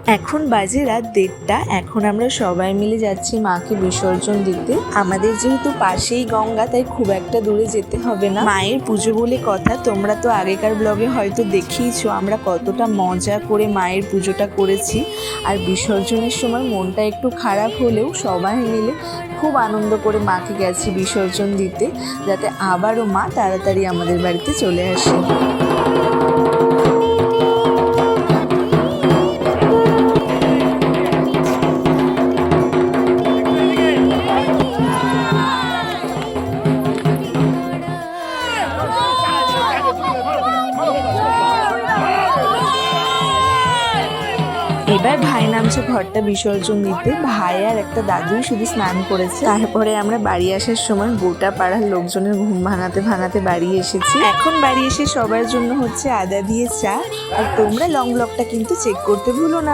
এখন বাজে রাত 1:30। এখন আমরা সবাই মিলে যাচ্ছি মাকে বিসর্জন দিতে। আমাদের যেহেতু পাশেই গঙ্গা, তাই খুব একটা দূরে যেতে হবে না। মায়ের পুজো বলে কথা, তোমরা তো আগেকার ব্লগে হয়তো দেখিয়েছো আমরা কতটা মজা করে মায়ের পুজোটা করেছি। আর বিসর্জনের সময় মনটা একটু খারাপ হলেও সবাই মিলে খুব আনন্দ করে মাকে গেছি বিসর্জন দিতে, যাতে আবারও মা তাড়াতাড়ি আমাদের বাড়িতে চলে আসে। এবার ভাই নামছে ঘরটা বিসর্জন দিতে। ভাই আর একটা দাদুই শুধু স্নান করেছে। তারপরে আমরা বাড়ি আসার সময় গোটা পাড়ার লোকজনের ঘুম ভাঙাতে ভাঙাতে বাড়ি এসেছি। এখন বাড়ি এসে সবার জন্য হচ্ছে আদা দিয়ে চা। আর তোমরা লং ব্লগটা কিন্তু চেক করতে ভুলো না।